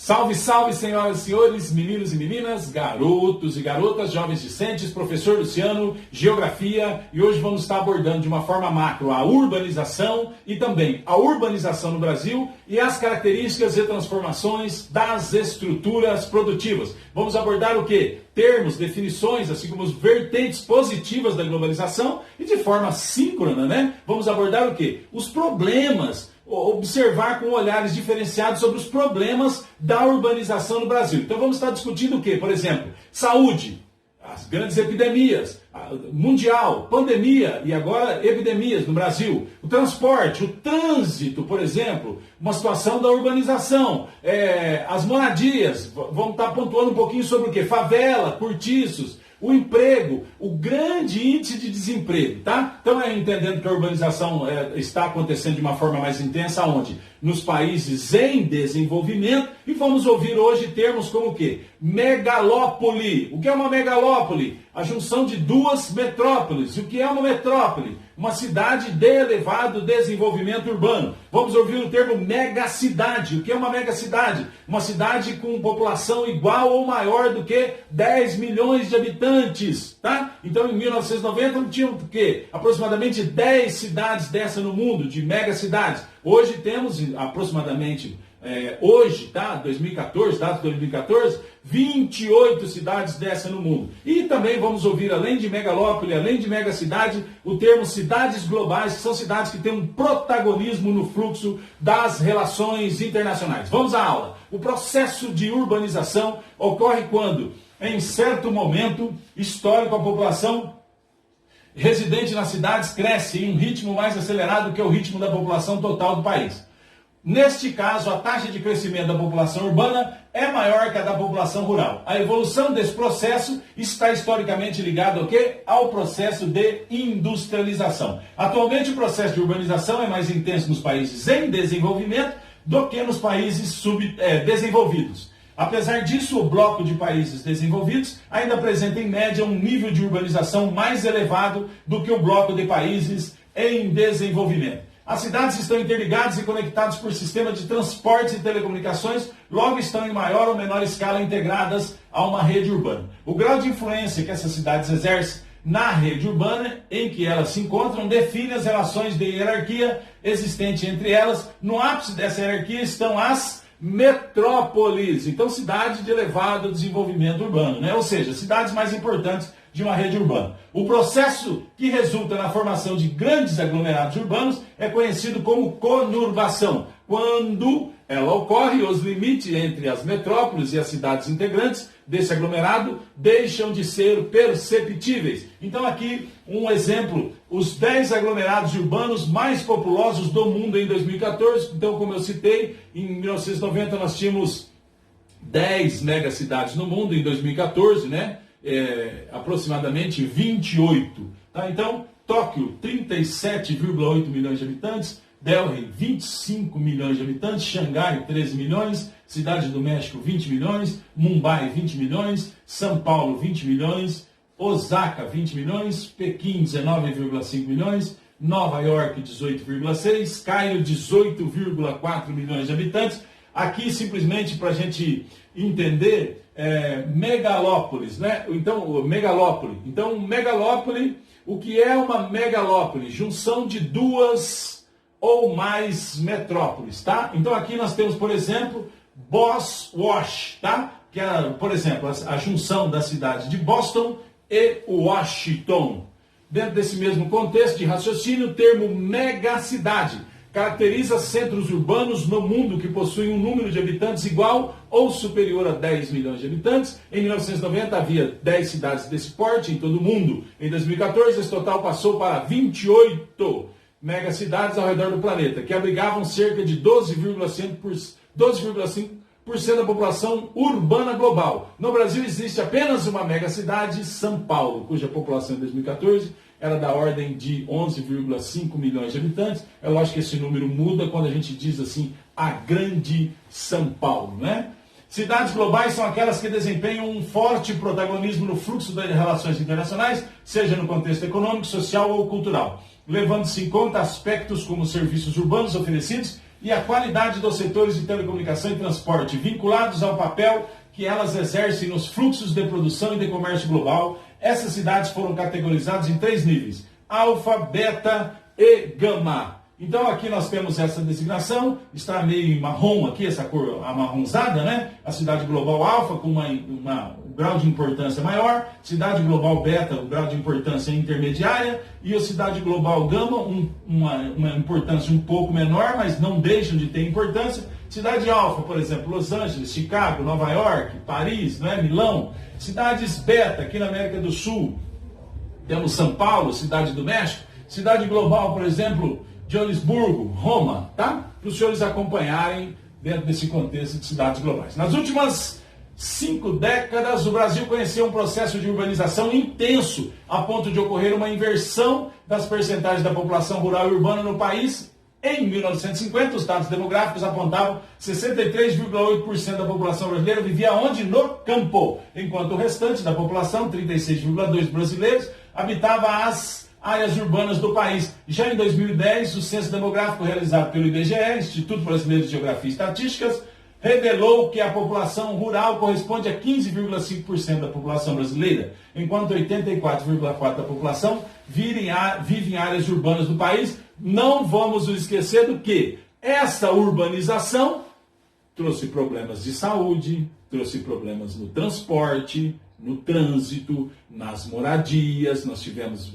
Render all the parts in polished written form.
Salve, salve, senhoras e senhores, meninos e meninas, garotos e garotas, jovens discentes, professor Luciano, Geografia, e hoje vamos estar abordando de uma forma macro a urbanização e também a urbanização no Brasil e as características e transformações das estruturas produtivas. Vamos abordar o quê? Termos, definições, assim como as vertentes positivas da globalização e de forma síncrona, né? Vamos abordar o quê? Os problemas, observar com olhares diferenciados sobre os problemas da urbanização no Brasil. Então vamos estar discutindo o quê? Por exemplo, saúde, as grandes epidemias, mundial, pandemia e agora epidemias no Brasil, o transporte, o trânsito, por exemplo, uma situação da urbanização, as moradias, vamos estar pontuando um pouquinho sobre o quê? Favela, cortiços, o emprego, o grande índice de desemprego, tá? Então entendendo que a urbanização está acontecendo de uma forma mais intensa, onde? Nos países em desenvolvimento, e vamos ouvir hoje termos como o quê? Megalópole. O que é uma megalópole? A junção de duas metrópoles. O que é uma metrópole? Uma cidade de elevado desenvolvimento urbano. Vamos ouvir o termo megacidade. O que é uma megacidade? Uma cidade com população igual ou maior do que 10 milhões de habitantes, tá? Então em 1990 tinham o quê? Aproximadamente 10 cidades dessa no mundo, de megacidades. Hoje temos aproximadamente, hoje, tá? 2014, dados de 2014, 28 cidades dessa no mundo. E também vamos ouvir, além de megalópole, além de megacidade, o termo cidades globais, que são cidades que têm um protagonismo no fluxo das relações internacionais. Vamos à aula. O processo de urbanização ocorre quando, em certo momento histórico, a população residente nas cidades cresce em um ritmo mais acelerado que o ritmo da população total do país. Neste caso, a taxa de crescimento da população urbana é maior que a da população rural. A evolução desse processo está historicamente ligada ao quê? Ao processo de industrialização. Atualmente, o processo de urbanização é mais intenso nos países em desenvolvimento do que nos países subdesenvolvidos. Apesar disso, o bloco de países desenvolvidos ainda apresenta em média um nível de urbanização mais elevado do que o bloco de países em desenvolvimento. As cidades estão interligadas e conectadas por sistema de transportes e telecomunicações, logo estão em maior ou menor escala integradas a uma rede urbana. O grau de influência que essas cidades exercem na rede urbana em que elas se encontram define as relações de hierarquia existente entre elas. No ápice dessa hierarquia estão as metrópoles, então cidades de elevado desenvolvimento urbano, né? Ou seja, cidades mais importantes de uma rede urbana. O processo que resulta na formação de grandes aglomerados urbanos é conhecido como conurbação. Quando ela ocorre, os limites entre as metrópoles e as cidades integrantes desse aglomerado deixam de ser perceptíveis. Então aqui um exemplo, os 10 aglomerados urbanos mais populosos do mundo em 2014. Então, como eu citei, em 1990 nós tínhamos 10 megacidades no mundo, em 2014, né? Aproximadamente 28. Tá? Então, Tóquio, 37,8 milhões de habitantes, Delhi, 25 milhões de habitantes, Xangai, 13 milhões, Cidade do México, 20 milhões, Mumbai, 20 milhões, São Paulo, 20 milhões, Osaka, 20 milhões, Pequim, 19,5 milhões, Nova York, 18,6, Cairo, 18,4 milhões de habitantes. Aqui, simplesmente para a gente entender, megalópolis, né? Então, megalópole. Então, megalópole, o que é uma megalópole? Junção de duas ou mais metrópoles, tá? Então, aqui nós temos, por exemplo, Boswash, tá? Que é, por exemplo, a junção da cidade de Boston e Washington. Dentro desse mesmo contexto de raciocínio, o termo megacidade caracteriza centros urbanos no mundo que possuem um número de habitantes igual ou superior a 10 milhões de habitantes. Em 1990 havia 10 cidades desse porte em todo o mundo. Em 2014 esse total passou para 28 megacidades ao redor do planeta, que abrigavam cerca de 12,5% da população urbana global. No Brasil existe apenas uma megacidade, São Paulo, cuja população em 2014 era da ordem de 11,5 milhões de habitantes. É lógico que esse número muda quando a gente diz assim, a grande São Paulo, né? Cidades globais são aquelas que desempenham um forte protagonismo no fluxo das relações internacionais, seja no contexto econômico, social ou cultural, levando-se em conta aspectos como serviços urbanos oferecidos e a qualidade dos setores de telecomunicação e transporte, vinculados ao papel que elas exercem nos fluxos de produção e de comércio global. Essas cidades foram categorizadas em 3 níveis: alfa, beta e gama. Então aqui nós temos essa designação, está meio em marrom aqui, essa cor amarronzada, né? A cidade global alfa com um grau de importância maior, cidade global beta, o grau de importância intermediária, e a cidade global gama, uma importância um pouco menor, mas não deixam de ter importância. Cidade alfa, por exemplo, Los Angeles, Chicago, Nova York, Paris, né? Milão. Cidades beta, aqui na América do Sul, temos São Paulo, cidade do México. Cidade global, por exemplo, Joanesburgo, Roma, tá? Para os senhores acompanharem dentro desse contexto de cidades globais. Nas últimas 5 décadas, o Brasil conheceu um processo de urbanização intenso, a ponto de ocorrer uma inversão das percentagens da população rural e urbana no país. Em 1950, os dados demográficos apontavam 63,8% da população brasileira vivia onde? No campo, enquanto o restante da população, 36,2% brasileiros, habitava as áreas urbanas do país. Já em 2010, o censo demográfico realizado pelo IBGE, Instituto Brasileiro de Geografia e Estatísticas, revelou que a população rural corresponde a 15,5% da população brasileira, enquanto 84,4% da população vive em áreas urbanas do país. Não vamos nos esquecer do que essa urbanização trouxe problemas de saúde, trouxe problemas no transporte, no trânsito, nas moradias. Nós tivemos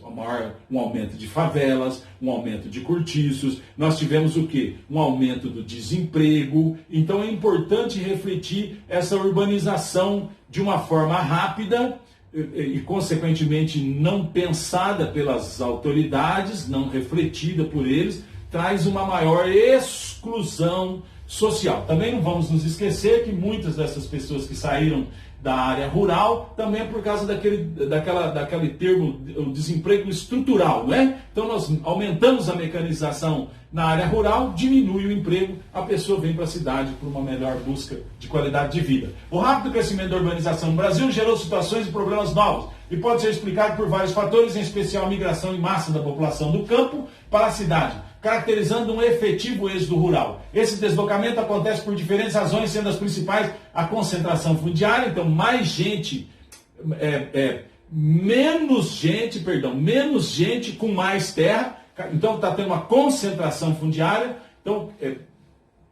um aumento de favelas, um aumento de cortiços, nós tivemos o quê? Um aumento do desemprego. Então é importante refletir essa urbanização de uma forma rápida e consequentemente não pensada pelas autoridades, não refletida por eles, traz uma maior exclusão social. Também não vamos nos esquecer que muitas dessas pessoas que saíram da área rural também é por causa daquele termo, o desemprego estrutural, né? Então nós aumentamos a mecanização na área rural, diminui o emprego, a pessoa vem para a cidade por uma melhor busca de qualidade de vida. O rápido crescimento da urbanização no Brasil gerou situações e problemas novos e pode ser explicado por vários fatores, em especial a migração em massa da população do campo para a cidade, caracterizando um efetivo êxodo rural. Esse deslocamento acontece por diferentes razões, sendo as principais a concentração fundiária, então menos gente com mais terra, então está tendo uma concentração fundiária, então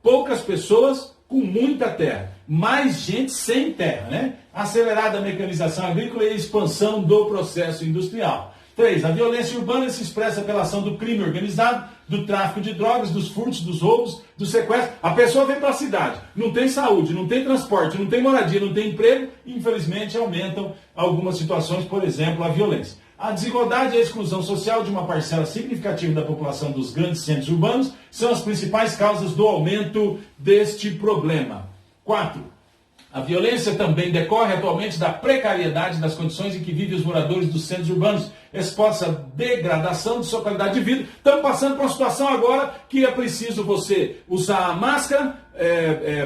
poucas pessoas com muita terra, mais gente sem terra, né? Acelerada mecanização agrícola e a expansão do processo industrial. 3. A violência urbana se expressa pela ação do crime organizado, do tráfico de drogas, dos furtos, dos roubos, do sequestro. A pessoa vem para a cidade, não tem saúde, não tem transporte, não tem moradia, não tem emprego, e infelizmente aumentam algumas situações, por exemplo, a violência. A desigualdade e a exclusão social de uma parcela significativa da população dos grandes centros urbanos são as principais causas do aumento deste problema. 4. A violência também decorre atualmente da precariedade das condições em que vivem os moradores dos centros urbanos, expostos à degradação de sua qualidade de vida. Estamos passando por uma situação agora que é preciso você usar a máscara,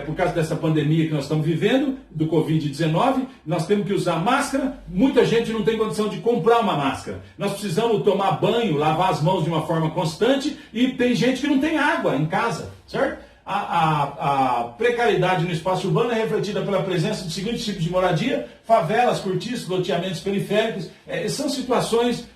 por causa dessa pandemia que nós estamos vivendo, do Covid-19, nós temos que usar máscara. Muita gente não tem condição de comprar uma máscara. Nós precisamos tomar banho, lavar as mãos de uma forma constante, e tem gente que não tem água em casa, certo? A precariedade no espaço urbano é refletida pela presença de seguintes tipos de moradia: favelas, cortiços, loteamentos periféricos. São situações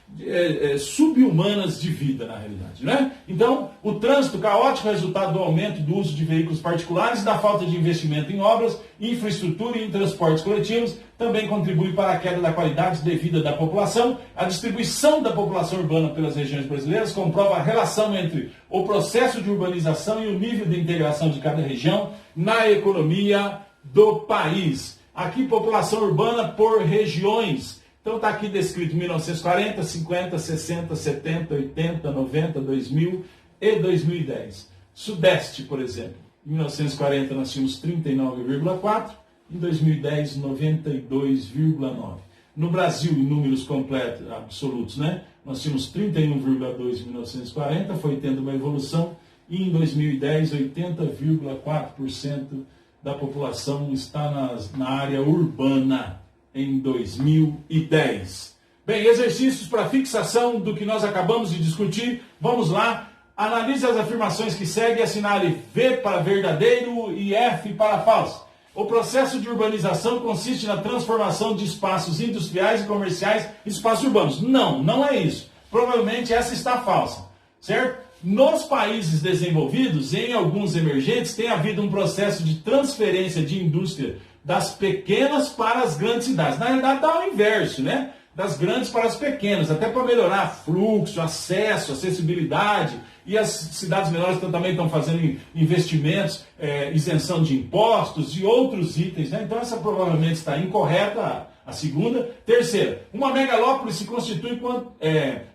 subhumanas de vida, na realidade, né? Então, o trânsito caótico é resultado do aumento do uso de veículos particulares e da falta de investimento em obras, infraestrutura e em transportes coletivos também contribui para a queda da qualidade de vida da população. A distribuição da população urbana pelas regiões brasileiras comprova a relação entre o processo de urbanização e o nível de integração de cada região na economia do país. Aqui, população urbana por regiões. Então está aqui descrito 1940, 50, 60, 70, 80, 90, 2000 e 2010. Sudeste, por exemplo. Em 1940 nós tínhamos 39,4, em 2010 92,9. No Brasil, em números completos, absolutos, né? Nós tínhamos 31,2 em 1940, foi tendo uma evolução, e em 2010 80,4% da população está na área urbana. Em 2010. Bem, exercícios para fixação do que nós acabamos de discutir. Vamos lá. Analise as afirmações que seguem e assinale V para verdadeiro e F para falso. O processo de urbanização consiste na transformação de espaços industriais e comerciais em espaços urbanos. Não, não é isso. Provavelmente essa está falsa, certo? Nos países desenvolvidos, em alguns emergentes, tem havido um processo de transferência de indústria das pequenas para as grandes cidades. Na realidade, está ao inverso, né? Das grandes para as pequenas, até para melhorar fluxo, acesso, acessibilidade. E as cidades menores também estão fazendo investimentos, isenção de impostos e outros itens, né? Então essa provavelmente está incorreta, a segunda. Terceira, uma megalópole se constitui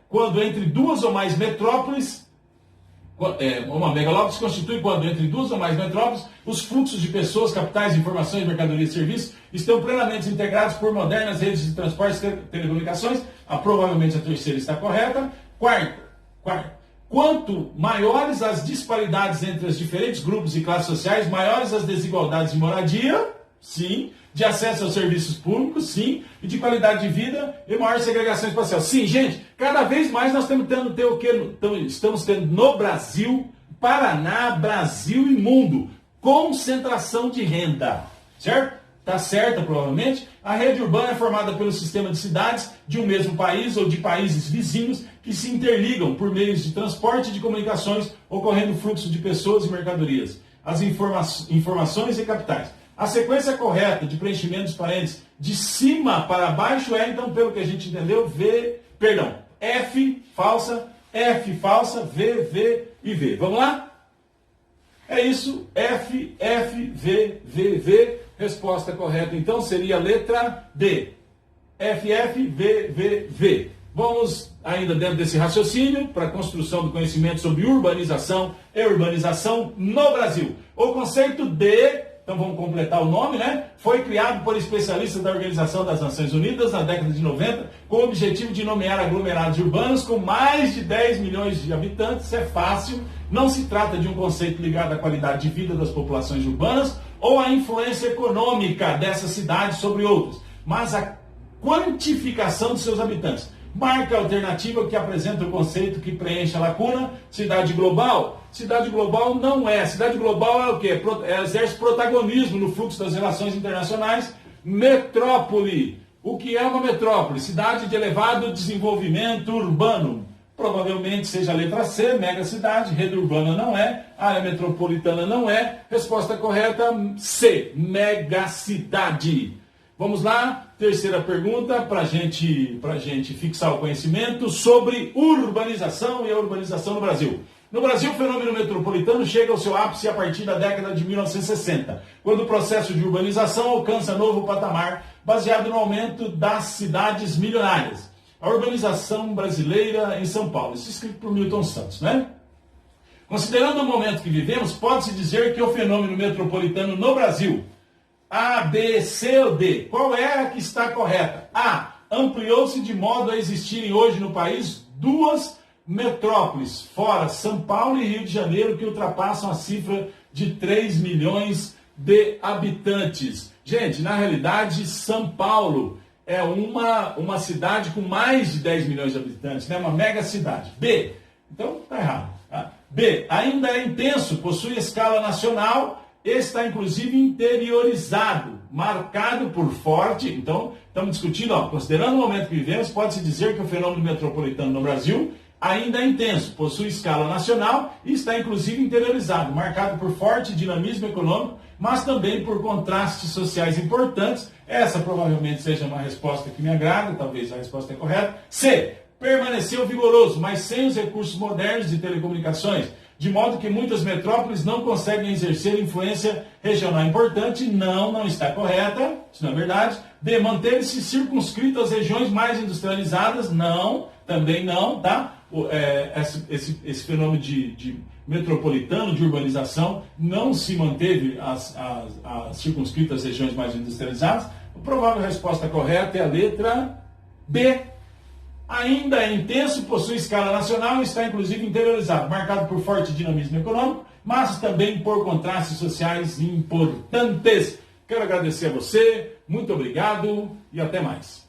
quando entre duas ou mais metrópoles, os fluxos de pessoas, capitais, informações, mercadorias e serviços estão plenamente integrados por modernas redes de transportes e telecomunicações. Provavelmente a terceira está correta. Quarta. Quanto maiores as disparidades entre os diferentes grupos e classes sociais, maiores as desigualdades de moradia, sim, de acesso aos serviços públicos, sim, e de qualidade de vida e maior segregação espacial. Sim, gente, cada vez mais nós estamos tendo no Brasil, Paraná, Brasil e mundo, concentração de renda, certo? Está certa, provavelmente. A rede urbana é formada pelo sistema de cidades de um mesmo país ou de países vizinhos que se interligam por meios de transporte e de comunicações, ocorrendo fluxo de pessoas e mercadorias. As informações e capitais. A sequência correta de preenchimento dos parênteses de cima para baixo é, então, pelo que a gente entendeu, F falsa, V e V. Vamos lá? É isso, F, V. Resposta correta, então, seria a letra D. F, V. Vamos ainda dentro desse raciocínio para a construção do conhecimento sobre urbanização e urbanização no Brasil. O conceito de, então vamos completar o nome, né? Foi criado por especialistas da Organização das Nações Unidas na década de 90 com o objetivo de nomear aglomerados urbanos com mais de 10 milhões de habitantes. Isso é fácil. Não se trata de um conceito ligado à qualidade de vida das populações urbanas ou à influência econômica dessas cidades sobre outras, mas a quantificação de seus habitantes. Marca alternativa que apresenta o conceito que preenche a lacuna. Cidade global? Cidade global não é. Cidade global é o quê? Exerce protagonismo no fluxo das relações internacionais. Metrópole. O que é uma metrópole? Cidade de elevado desenvolvimento urbano. Provavelmente seja a letra C, megacidade. Rede urbana não é. Área metropolitana não é. Resposta correta, C, megacidade. Vamos lá, terceira pergunta para a gente fixar o conhecimento sobre urbanização e a urbanização no Brasil. No Brasil, o fenômeno metropolitano chega ao seu ápice a partir da década de 1960, quando o processo de urbanização alcança novo patamar, baseado no aumento das cidades milionárias. A urbanização brasileira em São Paulo. Isso é escrito por Milton Santos, né? Considerando o momento que vivemos, pode-se dizer que o fenômeno metropolitano no Brasil, A, B, C ou D, qual é a que está correta? A, ampliou-se de modo a existirem hoje no país duas metrópoles, fora São Paulo e Rio de Janeiro, que ultrapassam a cifra de 3 milhões de habitantes. Gente, na realidade, São Paulo é uma cidade com mais de 10 milhões de habitantes, né? Uma mega cidade. B, então está errado. Tá? B, ainda é intenso, possui escala nacional, está inclusive interiorizado, marcado por forte. Então, estamos discutindo, considerando o momento que vivemos, pode-se dizer que o fenômeno metropolitano no Brasil ainda é intenso, possui escala nacional e está inclusive interiorizado, marcado por forte dinamismo econômico, mas também por contrastes sociais importantes. Essa provavelmente seja uma resposta que me agrada, talvez a resposta é correta. C, permaneceu vigoroso, mas sem os recursos modernos de telecomunicações, de modo que muitas metrópoles não conseguem exercer influência regional importante. Não está correta, isso não é verdade. D, manteve-se circunscrito às regiões mais industrializadas. Não, também não, tá? Esse fenômeno de metropolitano, de urbanização, não se manteve circunscrito às regiões mais industrializadas. A provável resposta correta é a letra B. Ainda é intenso, possui escala nacional e está inclusive interiorizado, marcado por forte dinamismo econômico, mas também por contrastes sociais importantes. Quero agradecer a você, muito obrigado e até mais.